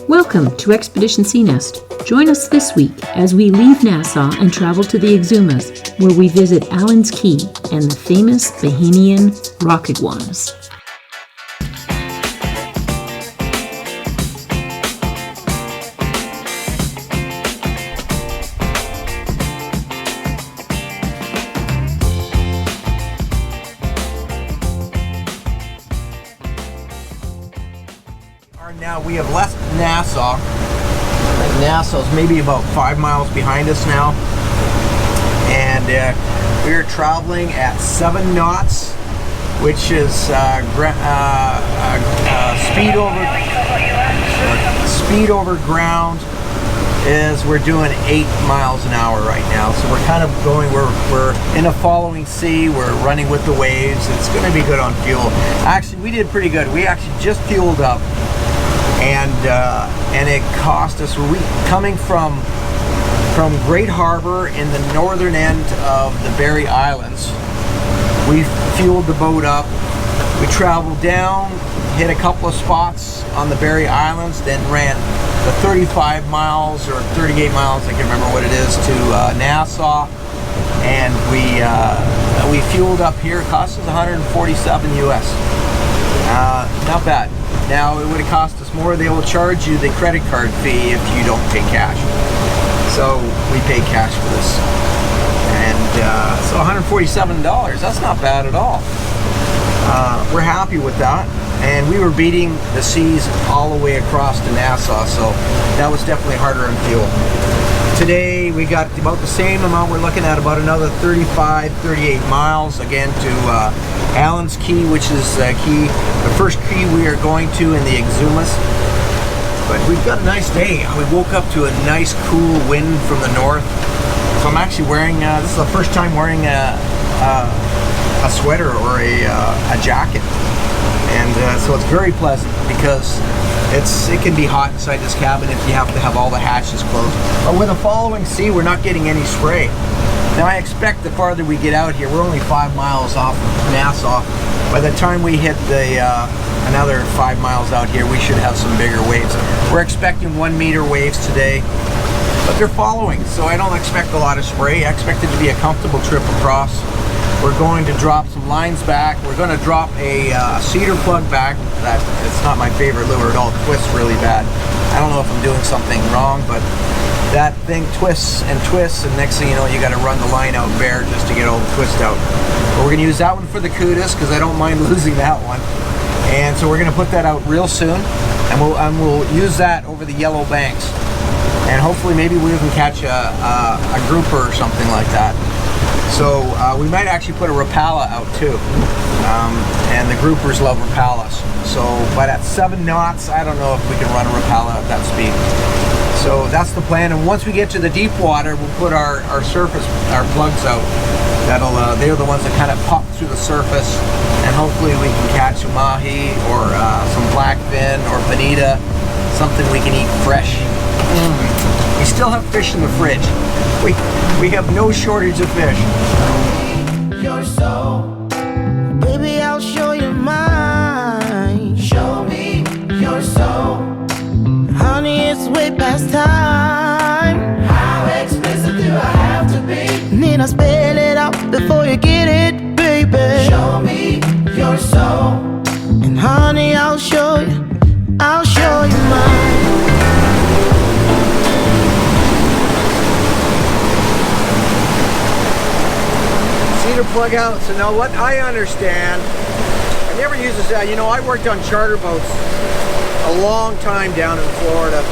Welcome to Expedition Sea Nest. Join us this week as we leave Nassau and travel to the Exumas, where we visit Allen Cay and the famous Bahamian Rock Iguanas. Now we have left Nassau. Nassau's maybe about 5 miles behind us now, and we're traveling at 7 knots, which is speed over ground is we're doing 8 miles an hour right now. So we're kind of going, we're in a following sea, we're running with the waves. It's going to be good on fuel. Actually, we did pretty good. We actually just fueled up. And it cost us, coming from Great Harbor in the northern end of the Berry Islands, we fueled the boat up, we traveled down, hit a couple of spots on the Berry Islands, then ran the 35 miles or 38 miles, I can't remember what it is, to Nassau, and we fueled up here. It cost us 147 US. Not bad. Now, it would have cost us more. They will charge you the credit card fee if you don't pay cash. So we paid cash for this. And so $147, that's not bad at all. We're happy with that. And we were beating the seas all the way across to Nassau, so that was definitely harder on fuel. Today we got about the same amount. We're looking at about another 35, 38 miles again to Allen Cay, which is the first key we are going to in the Exumas. But we've got a nice day. We woke up to a nice cool wind from the north. So I'm actually wearing, this is the first time wearing a sweater or a jacket. And so it's very pleasant because it can be hot inside this cabin if you have to have all the hatches closed. But with a following sea, we're not getting any spray. Now I expect the farther we get out here, we're only 5 miles off Nassau. By the time we hit the another 5 miles out here, we should have some bigger waves. We're expecting 1 meter waves today, but they're following, so I don't expect a lot of spray. I expect it to be a comfortable trip across. We're going to drop some lines back. We're going to drop a cedar plug back. It's not my favorite lure at all. It twists really bad. I don't know if I'm doing something wrong, but that thing twists, and next thing you know, you got to run the line out bare just to get all the twist out. But we're going to use that one for the Kudas because I don't mind losing that one. And so we're going to put that out real soon, and we'll use that over the yellow banks. And hopefully maybe we can catch a grouper or something like that. So we might actually put a Rapala out too, and the groupers love Rapalas. So, but at 7 knots, I don't know if we can run a Rapala at that speed. So that's the plan. And once we get to the deep water, we'll put our plugs out. They're the ones that kind of pop through the surface, and hopefully we can catch a mahi or some blackfin or bonita, something we can eat fresh. We still have fish in the fridge. We have no shortage of fish. Your soul, baby, I'll show you mine. Show me your soul, honey, it's way past time. How expensive do I have to be? Need I spell it out before you get it, baby? Show me your soul, and honey, I'll show you mine. Cedar plug out. So now what I understand, I never used this. You know, I worked on charter boats a long time down in Florida,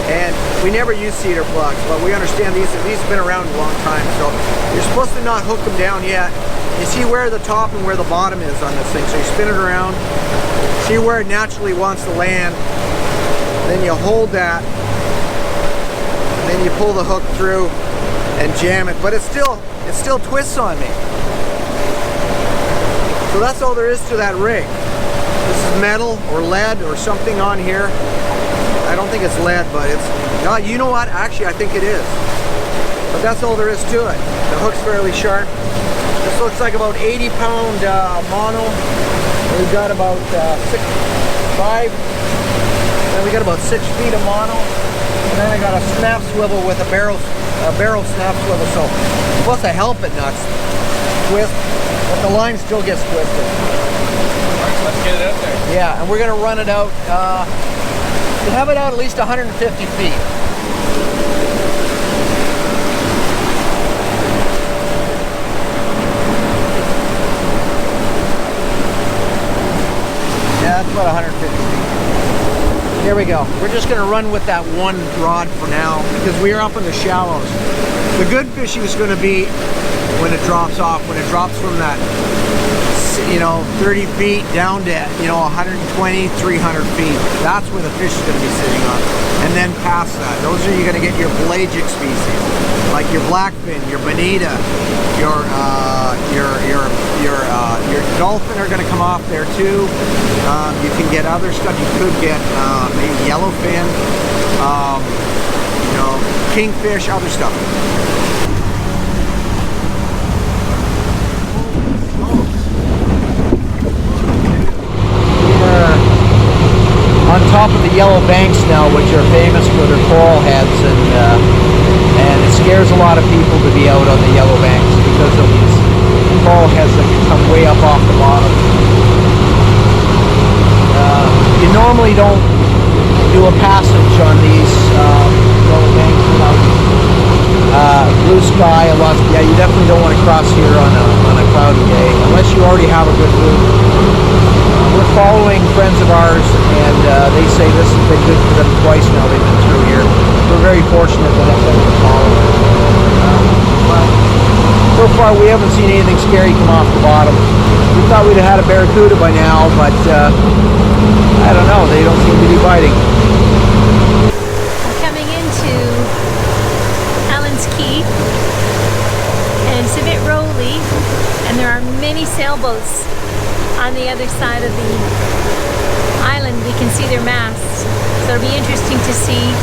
and we never used cedar plugs, but we understand these have been around a long time. So you're supposed to not hook them down yet. You see where the top and where the bottom is on this thing. So you spin it around, see where it naturally wants to land, then you hold that, and then you pull the hook through and jam it. But it still twists on me. So that's all there is to that rig. This is metal or lead or something on here. I don't think it's lead, but it's not. You know what? Actually, I think it is. But that's all there is to it. The hook's fairly sharp. This looks like about 80-pound mono. We've got about 5 Then we got about 6 feet of mono. And then I got a snap swivel with a barrel snap swivel. So plus a helpet nuts twist, but the line still gets twisted. Alright, let's get it out there. Yeah, and we're gonna run it out. We'll have it out at least 150 feet. Yeah, that's about 150 feet. Here we go. We're just gonna run with that one rod for now because we are up in the shallows. The good fishing is gonna be when it drops off, when it drops from that, 30 feet down to, 120, 300 feet. That's where the fish is going to be sitting on. And then past that, those are you're going to get your pelagic species, like your blackfin, your bonita, your dolphin are going to come off there too. You can get other stuff. You could get maybe yellowfin, kingfish, other stuff. On top of the yellow banks now, which are famous for their coral heads, and it scares a lot of people to be out on the yellow banks because of these coral heads that can come way up off the bottom. You normally don't do a passage on these yellow banks without blue sky. You definitely don't want to cross here on a cloudy day unless you already have a good route. We're following friends of ours, and they say this has been good for them twice now they've been through here. We're very fortunate that that's what we're following. But so far we haven't seen anything scary come off the bottom. We thought we'd have had a barracuda by now, but I don't know, they don't seem to be biting. We're coming into Allen Cay, and it's a bit rolly, and there are many sailboats on the other side of the island. We can see their masts, so it'll be interesting to see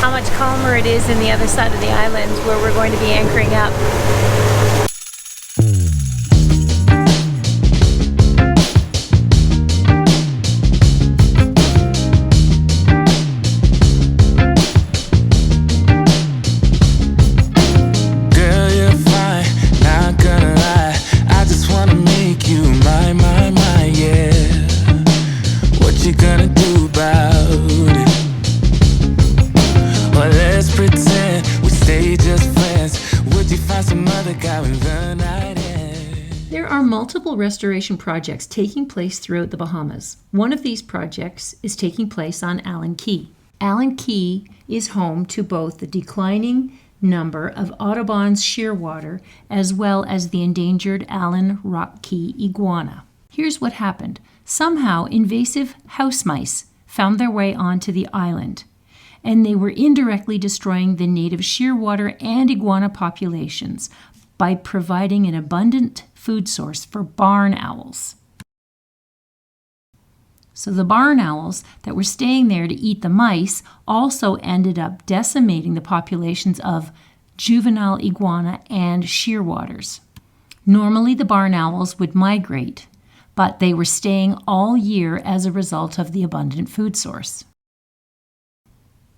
how much calmer it is in the other side of the island where we're going to be anchoring up. There are multiple restoration projects taking place throughout the Bahamas. One of these projects is taking place on Allen Cay. Allen Cay is home to both the declining number of Audubon's shearwater as well as the endangered Allen rock Cay iguana. Here's what happened. Somehow invasive house mice found their way onto the island, and they were indirectly destroying the native shearwater and iguana populations by providing an abundant food source for barn owls. So the barn owls that were staying there to eat the mice also ended up decimating the populations of juvenile iguana and shearwaters. Normally the barn owls would migrate, but they were staying all year as a result of the abundant food source.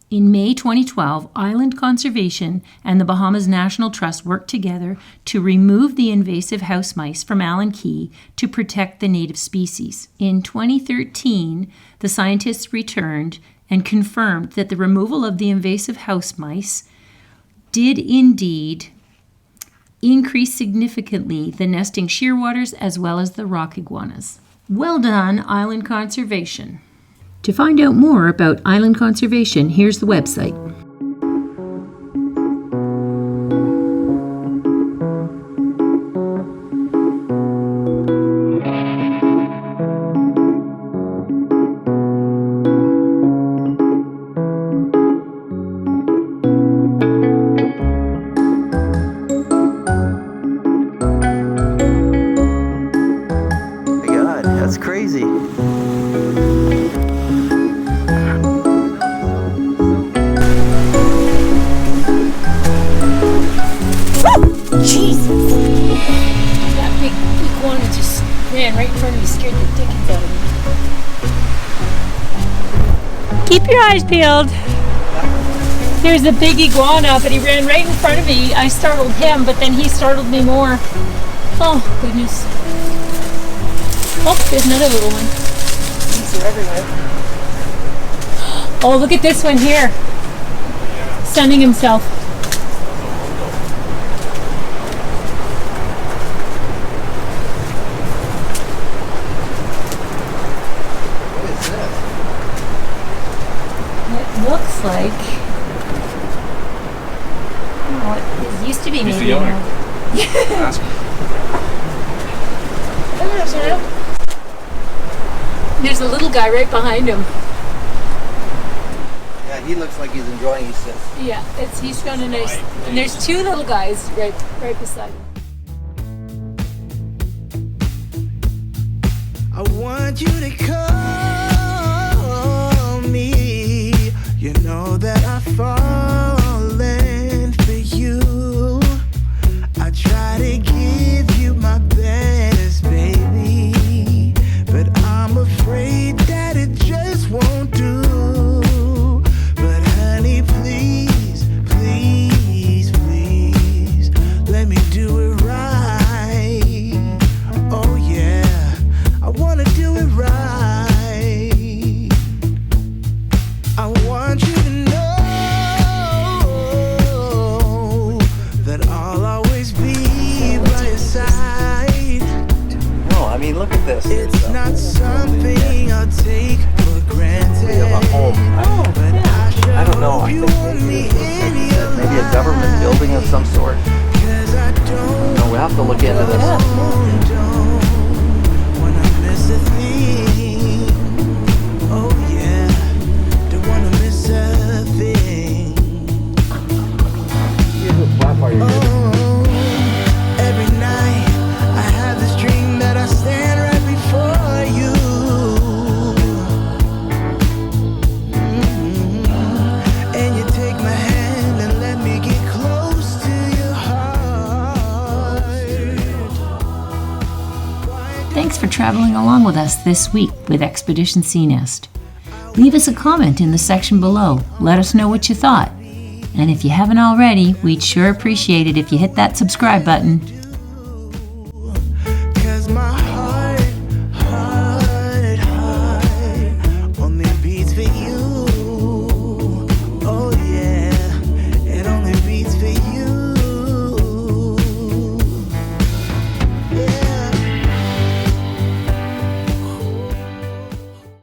In May 2012, Island Conservation and the Bahamian National Trust worked together to remove the invasive house mice from Allen Cay to protect the native species. In 2013, the scientists returned and confirmed that the removal of the invasive house mice did indeed increase significantly the nesting shearwaters as well as the rock iguanas. Well done, Island Conservation. To find out more about island conservation, here's the website. My God, that's crazy. Jesus! That big iguana just ran right in front of me, scared the dickens out of me. Keep your eyes peeled. There's a big iguana, but he ran right in front of me. I startled him, but then he startled me more. Oh, goodness. Oh, there's another little one. These are everywhere. Oh, look at this one here. Sunning himself. What is this? It looks like... Oh, it used to be Who's maybe. the owner? Ask him. There's a little guy right behind him. Yeah, he looks like he's enjoying himself. Yeah, he's got a nice. And there's two little guys right beside him. I want you to call me. You know that I've fallen for you. I try to give you my best, baby, but I'm afraid that it just won't do. But honey, please, please, please, let me do it right. Oh yeah, I wanna do it right. I want you to know that I'll always be by your side. No, I mean, look at this. It's not something I'll take for granted. We have a home. But I don't know. I think maybe a government building of some sort. No, we'll have to look into this. Every night I have this dream that I stand right before you. And you take my hand and let me get close to your heart. Thanks for traveling along with us this week with Expedition Sea Nest. Leave us a comment in the section below. Let us know what you thought. And if you haven't already, we'd sure appreciate it if you hit that subscribe button.